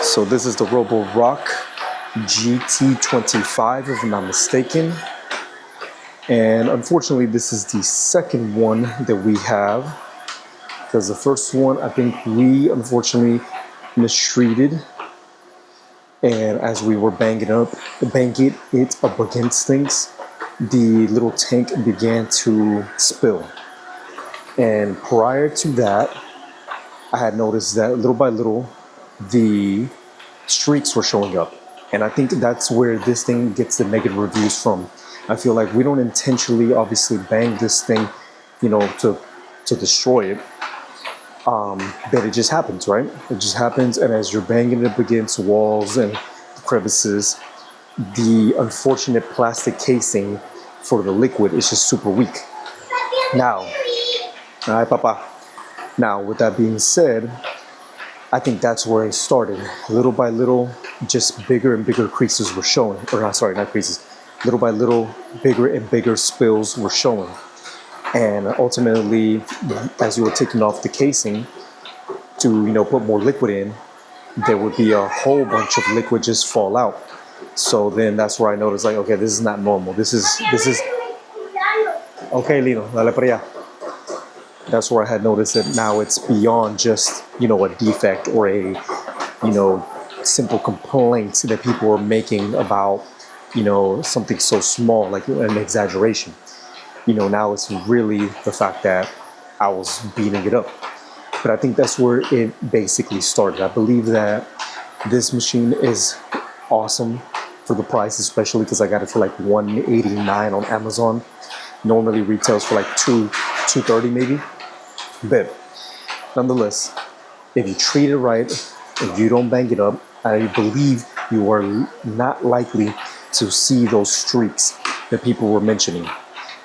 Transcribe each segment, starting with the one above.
So this is the Roborock GT25, if I'm not mistaken. And unfortunately, this is the second one that we have, because the first one, I think we unfortunately mistreated. And as we were banging it up against things, the little tank began to spill. And prior to that, I had noticed that little by little, the streaks were showing up. And I think that's where this thing gets the negative reviews from. I feel like we don't intentionally, obviously, bang this thing, to destroy it. But it just happens, right? It just happens, and as you're banging it up against walls and crevices, the unfortunate plastic casing for the liquid is just super weak. Now, hi, Papa. Now, with that being said, I think that's where it started. Little by little, just bigger and bigger creases were showing. Or not, sorry, not creases. Little by little, bigger and bigger spills were showing. And ultimately, as you were taking off the casing to, put more liquid in, there would be a whole bunch of liquid just fall out. So then that's where I noticed, like, okay, this is not normal. This is, okay, Lino, dale para allá. That's where I had noticed that now it's beyond just, a defect or a, simple complaint that people are making about, something so small, like an exaggeration. Now it's really the fact that I was beating it up. But I think that's where it basically started. I believe that this machine is awesome for the price, especially because I got it for like $189 on Amazon. Normally retails for like $230 maybe. But nonetheless, if you treat it right, if you don't bang it up, I believe you are not likely to see those streaks that people were mentioning.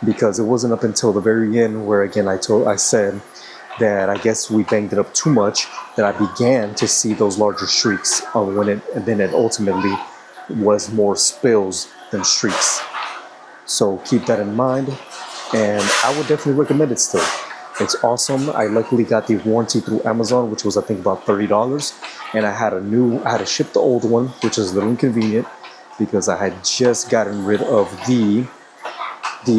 Because it wasn't up until the very end where, again, I said that I guess we banged it up too much that I began to see those larger streaks then it ultimately was more spills than streaks. So keep that in mind, and I would definitely recommend it still. It's awesome. I luckily got the warranty through Amazon, which was I think about $30, and I had to ship the old one, which is a little inconvenient because I had just gotten rid of the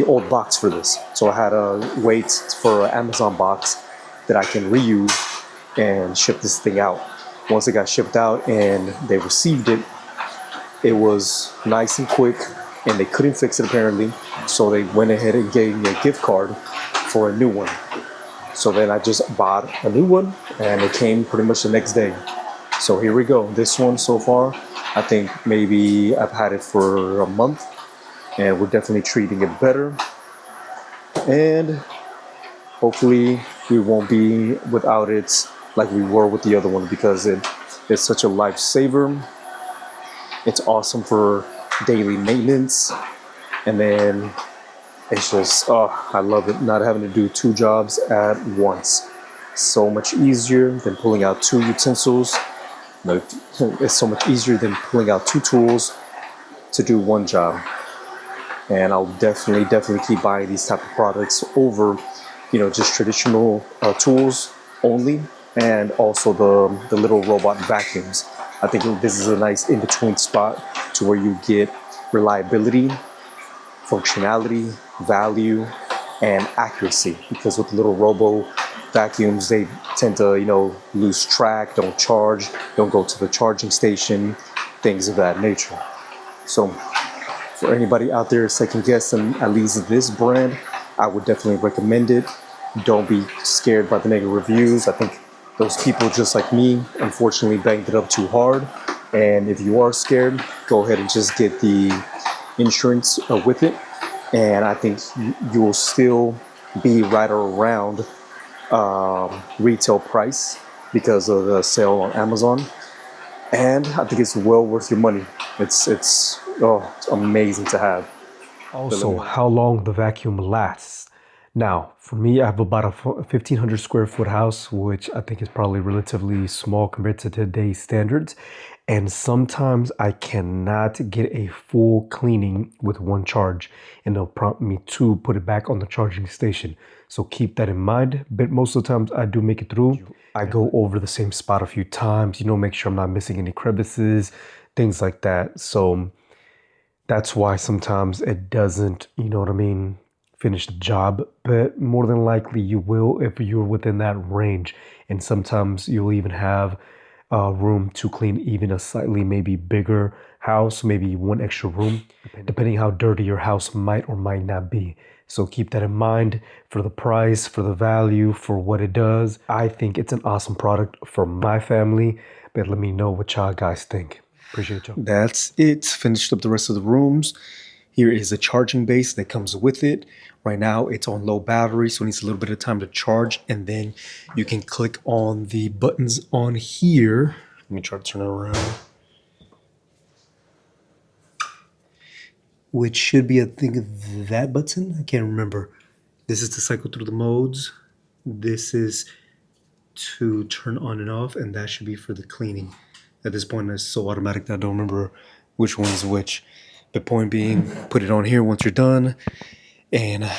old box for this. So I had to wait for an Amazon box that I can reuse and ship this thing out. Once it got shipped out and they received it, it was nice and quick, and they couldn't fix it apparently. So they went ahead and gave me a gift card for a new one. So then I just bought a new one, and it came pretty much the next day. So here we go. This one so far, I think maybe I've had it for a month, and we're definitely treating it better. And hopefully we won't be without it like we were with the other one, because it's such a lifesaver. It's awesome for daily maintenance. And then it's just, I love it, not having to do two jobs at once. So much easier than pulling out two utensils. No, it's so much easier than pulling out two tools to do one job. And I'll definitely keep buying these type of products over, just traditional tools only, and also the little robot vacuums. I think this is a nice in-between spot to where you get reliability, functionality, value, and accuracy. Because with little robo vacuums, they tend to, lose track, don't charge, don't go to the charging station, things of that nature. So for anybody out there second guessing at least this brand, I would definitely recommend it. Don't be scared by the negative reviews. I think those people just like me unfortunately banged it up too hard. And if you are scared, go ahead and just get the insurance with it. And I think you will still be right around retail price because of the sale on Amazon. And I think it's well worth your money. It's amazing to have. Also, how long the vacuum lasts. Now, for me, I have about a 1,500 square foot house, which I think is probably relatively small compared to today's standards. And sometimes I cannot get a full cleaning with one charge, and they'll prompt me to put it back on the charging station. So keep that in mind. But most of the times I do make it through. I go over the same spot a few times, make sure I'm not missing any crevices, things like that. So that's why sometimes it doesn't, finish the job, but more than likely you will if you're within that range. And sometimes you'll even have room to clean even a slightly maybe bigger house, maybe one extra room, depending how dirty your house might or might not be. So keep that in mind for the price, for the value, for what it does. I think it's an awesome product for my family, but let me know what y'all guys think. Appreciate y'all. That's it. Finished up the rest of the rooms. Here is a charging base that comes with it. Right now it's on low battery, so it needs a little bit of time to charge, and then you can click on the buttons on here. Let me try to turn it around. Which should be, I think, that button. I can't remember. This is to cycle through the modes. This is to turn on and off, and that should be for the cleaning. At this point, it's so automatic that I don't remember which one is which. But point being, put it on here once you're done, and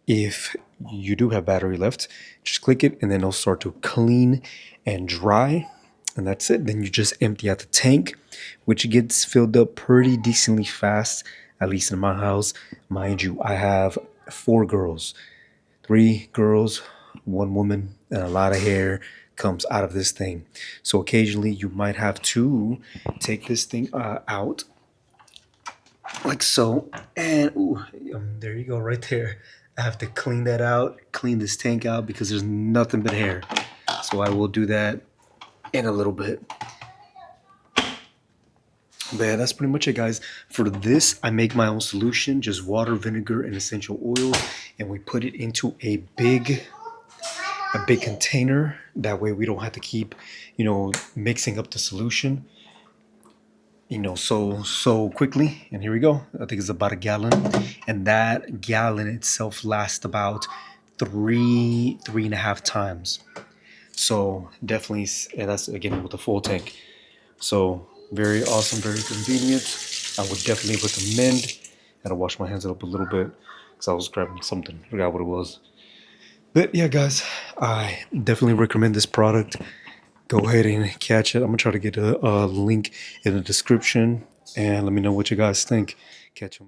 if you do have battery left, just click it, and then it'll start to clean and dry, and that's it. Then you just empty out the tank, which gets filled up pretty decently fast, at least in my house. Mind you, I have 4 girls. 3 girls, 1 woman, and a lot of hair comes out of this thing. So occasionally you might have to take this thing out like so, and there you go, right there. I have to clean that out, clean this tank out, because there's nothing but hair. So I will do that in a little bit. But yeah, that's pretty much it, guys. For this, I make my own solution, just water, vinegar, and essential oils, and we put it into a big container. That way we don't have to keep, mixing up the solution, so quickly. And here we go. I think it's about a gallon, and that gallon itself lasts about three and a half times. So definitely, and that's again with the full tank. So very awesome, very convenient. I would definitely recommend. Had to wash my hands up a little bit because I was grabbing something. I forgot what it was. But yeah, guys, I definitely recommend this product. Go ahead and catch it. I'm gonna try to get a link in the description, and let me know what you guys think. Catch you.